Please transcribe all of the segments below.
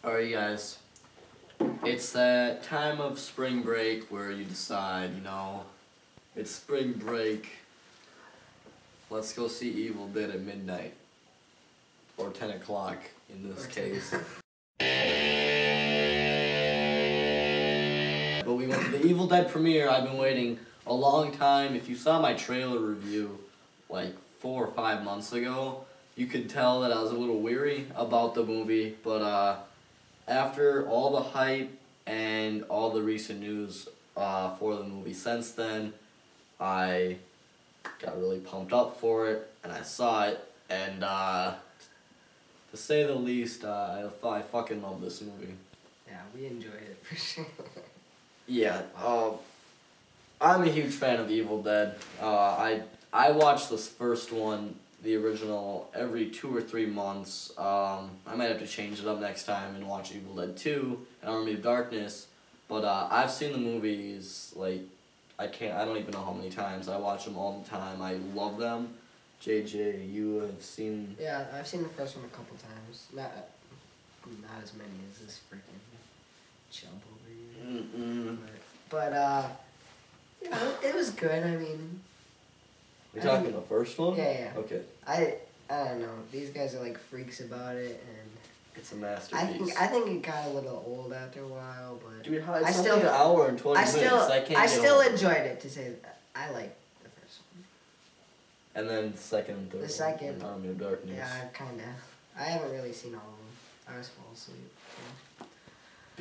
Alright guys, it's that time of spring break where you decide, it's spring break, let's go see Evil Dead at midnight, or 10 o'clock in this case. But we went to the Evil Dead premiere. I've been waiting a long time. If you saw my trailer review like 4 or 5 months ago, you could tell that I was a little weary about the movie, but after all the hype and all the recent news for the movie since then, I got really pumped up for it, and I saw it, and to say the least, I fucking love this movie. Yeah, we enjoyed it for sure. Yeah, I'm a huge fan of Evil Dead. I watch this first one, the original, every 2 or 3 months. I might have to change it up next time and watch Evil Dead 2 and Army of Darkness. But I've seen the movies, like, I don't even know how many times. I watch them all the time. I love them. JJ, you have seen... Yeah, I've seen the first one a couple times. Not as many as this freaking chump over here. But yeah, it was good. I mean... We're talking the first one? Yeah. Okay. I don't know. These guys are like freaks about it, and it's a masterpiece. I think it got a little old after a while, but dude, it's only an hour and 20 minutes. I still enjoyed it. To say that. I like the first one. And then second and third. The second. Army of Darkness. Yeah, I haven't really seen all of them. I was fall asleep. So.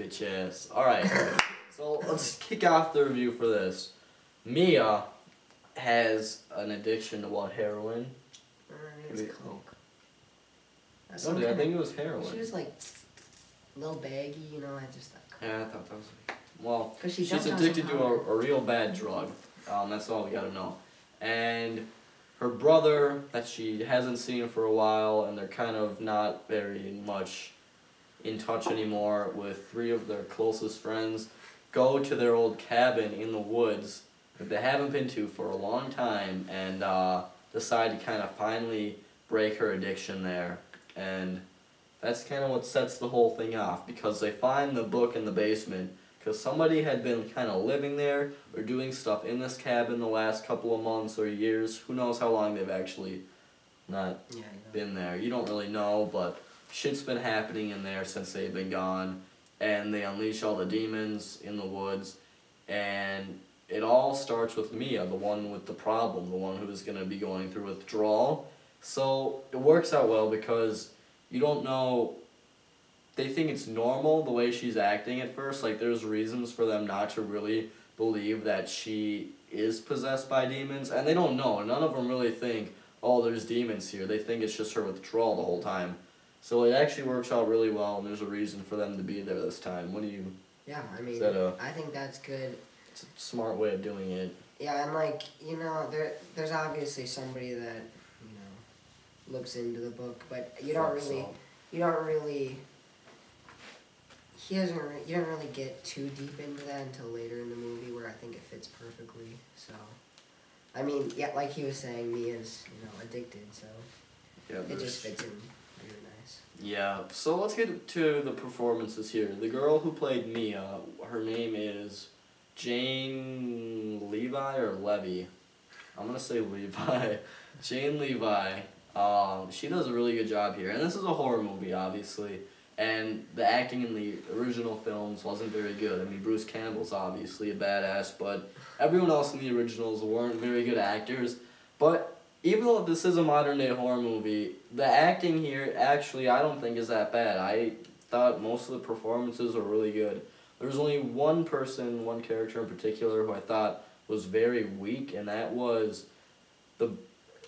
Bitch ass. All right. So let's kick off the review for this. Mia has an addiction to what, heroin? It's coke. I think it was heroin. She was like a little baggy, I just thought. Yeah, I thought that was. Well, she's does addicted to a real bad drug. That's all we gotta know. And her brother, that she hasn't seen for a while, and they're kind of not very much in touch anymore with 3 of their closest friends, go to their old cabin in the woods that they haven't been to for a long time, and decide to kind of finally break her addiction there. And that's kind of what sets the whole thing off, because they find the book in the basement, because somebody had been kind of living there or doing stuff in this cabin the last couple of months or years. Who knows how long they've actually not been there. You don't really know, but shit's been happening in there since they've been gone, and they unleash all the demons in the woods, and it all starts with Mia, the one with the problem, the one who's going to be going through withdrawal. So it works out well because you don't know, they think it's normal the way she's acting at first. Like, there's reasons for them not to really believe that she is possessed by demons, and they don't know. None of them really think, oh, there's demons here. They think it's just her withdrawal the whole time. So it actually works out really well, and there's a reason for them to be there this time. What do you... Yeah, I mean, I think that's good. It's a smart way of doing it. Yeah, and like, there't obviously somebody that, looks into the book, but you don't really get too deep into that until later in the movie, where I think it fits perfectly. So, I mean, yeah, like he was saying, Mia's, addicted, so yeah, it just fits in really nice. Yeah, so let's get to the performances here. The girl who played Mia, her name is Jane Levy or Levy. I'm going to say Levi. Jane Levy. She does a really good job here. And this is a horror movie, obviously. And the acting in the original films wasn't very good. I mean, Bruce Campbell's obviously a badass, but everyone else in the originals weren't very good actors. But even though this is a modern-day horror movie, the acting here actually I don't think is that bad. I thought most of the performances were really good. There was only one character in particular who I thought was very weak, and that was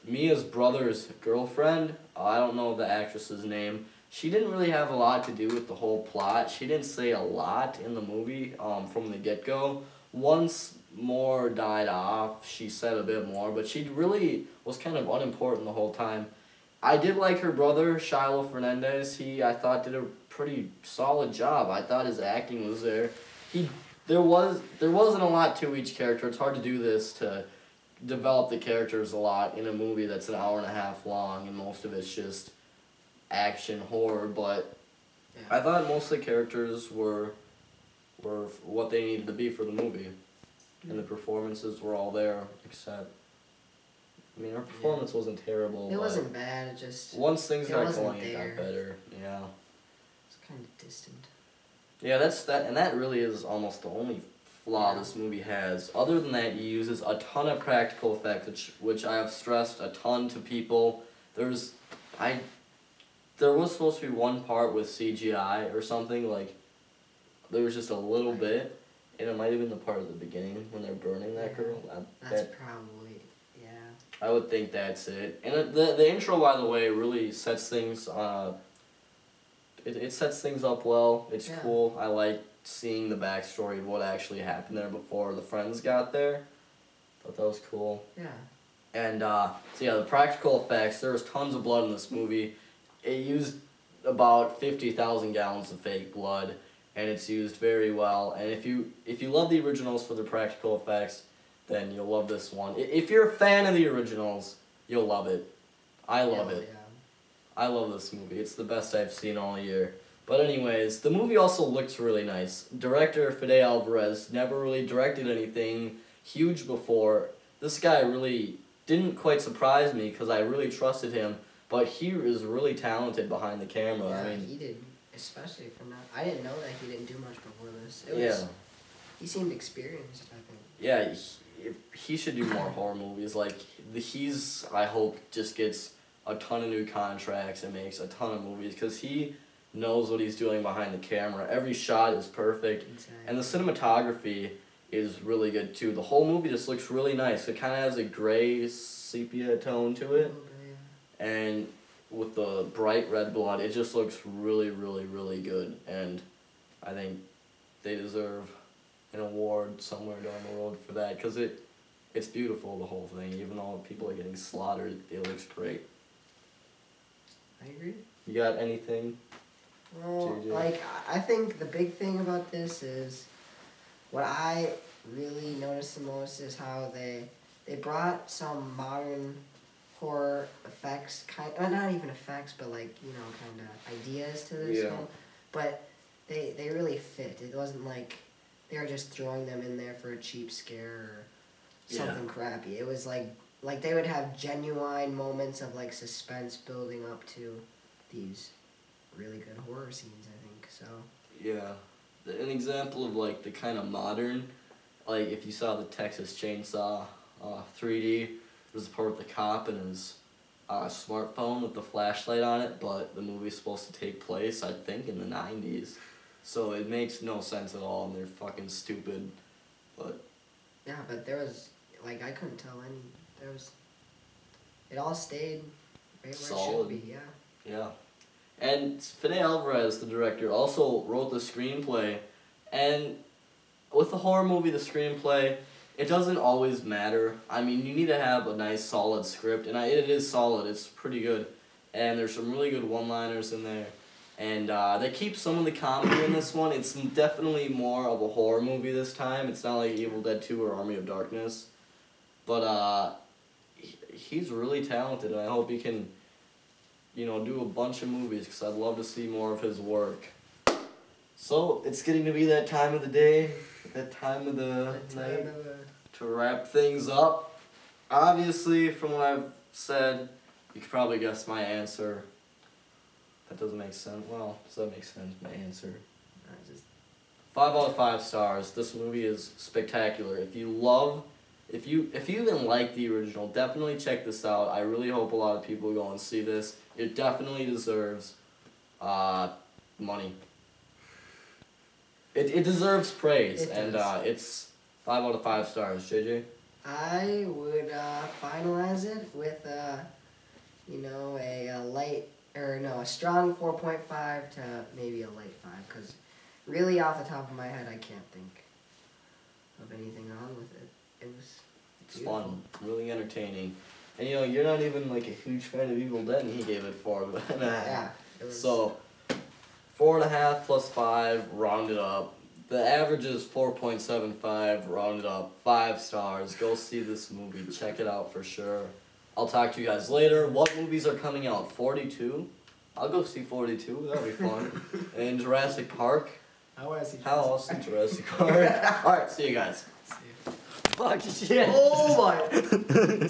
Mia's brother's girlfriend. I don't know the actress's name. She didn't really have a lot to do with the whole plot. She didn't say a lot in the movie from the get-go. Once more died off, she said a bit more, but she really was kind of unimportant the whole time. I did like her brother, Shiloh Fernandez. He, I thought, did a pretty solid job. I thought his acting was there. There wasn't a lot to each character. It's hard to do this, to develop the characters a lot in a movie that's an hour and a half long, and most of it's just action horror, but Yeah. I thought most of the characters were what they needed to be for the movie, and the performances were all there. Except, I mean, her performance wasn't terrible. It wasn't bad. It just once things got wasn't going, it got better. Yeah. It's kind of distant. Yeah, and that really is almost the only flaw this movie has. Other than that, he uses a ton of practical effects, which I have stressed a ton to people. There was supposed to be one part with CGI or something, like, there was just a little bit, and it might have been the part at the beginning when they're burning that girl. That's probably, yeah. I would think that's it. And the intro, by the way, really sets things, it sets things up well. It's cool. I like seeing the backstory of what actually happened there before the friends got there. Thought that was cool. Yeah. And, so yeah, the practical effects, there was tons of blood in this movie. It used about 50,000 gallons of fake blood, and it's used very well. And if you love the originals for the practical effects, then you'll love this one. If you're a fan of the originals, you'll love it. I love it. Yeah. I love this movie. It's the best I've seen all year. But anyways, the movie also looks really nice. Director Fede Alvarez never really directed anything huge before. This guy really didn't quite surprise me because I really trusted him. But he is really talented behind the camera. Yeah, I mean, he did, especially from that. I didn't know that he didn't do much before this. He seemed experienced, I think. Yeah, he should do more horror movies. Like, I hope, just gets a ton of new contracts and makes a ton of movies because he knows what he's doing behind the camera. Every shot is perfect. Exactly. And the cinematography is really good too. The whole movie just looks really nice. It kind of has a gray sepia tone to it. And with the bright red blood, it just looks really, really, really good. And I think they deserve an award somewhere down the road for that because it's beautiful, the whole thing. Even though people are getting slaughtered, it looks great. I agree. You got anything? Well, like, I think the big thing about this is what I really noticed the most is how they brought some modern horror effects, not even effects, but like, you know, kind of ideas to this film. But they really fit. It wasn't like they were just throwing them in there for a cheap scare or something crappy. It was like they would have genuine moments of like suspense building up to these really good horror scenes, I think. So yeah, an example of like the kind of modern, like if you saw the Texas Chainsaw 3D, there's a part with the cop and his smartphone with the flashlight on it, but the movie's supposed to take place, I think, in the 90s. So it makes no sense at all, and they're fucking stupid. But yeah, but there was, like, I couldn't tell any. There was, it all stayed right where solid. It should be, yeah. Yeah. And Fede Alvarez, the director, also wrote the screenplay. And with the horror movie, the screenplay, it doesn't always matter. I mean, you need to have a nice, solid script, and it is solid. It's pretty good. And there's some really good one-liners in there. And they keep some of the comedy in this one. It's definitely more of a horror movie this time. It's not like Evil Dead 2 or Army of Darkness. But he's really talented, and I hope he can, you know, do a bunch of movies, because I'd love to see more of his work. So, it's getting to be that time of the day, that time of the night, to wrap things up. Obviously, from what I've said, you could probably guess my answer. That doesn't make sense. Well, does that make sense, my answer? 5 out of 5 stars. This movie is spectacular. If you even like the original, definitely check this out. I really hope a lot of people go and see this. It definitely deserves money. It deserves praise, and it's 5 out of 5 stars. JJ? I would finalize it with you know, a strong 4.5 to maybe a light 5, because really off the top of my head I can't think of anything wrong with it. It's fun, really entertaining. And you know, you're not even like a huge fan of Evil Dead, and he gave it 4.5. Yeah. So 4.5 plus 5 rounded up. The average is 4.75 rounded up. 5 stars. Go see this movie. Check it out for sure. I'll talk to you guys later. What movies are coming out? 42? I'll go see 42. That'll be fun. And Jurassic Park. I want to see. How else in Jurassic Park? All right, see you guys. See you. Fuck shit. Oh my.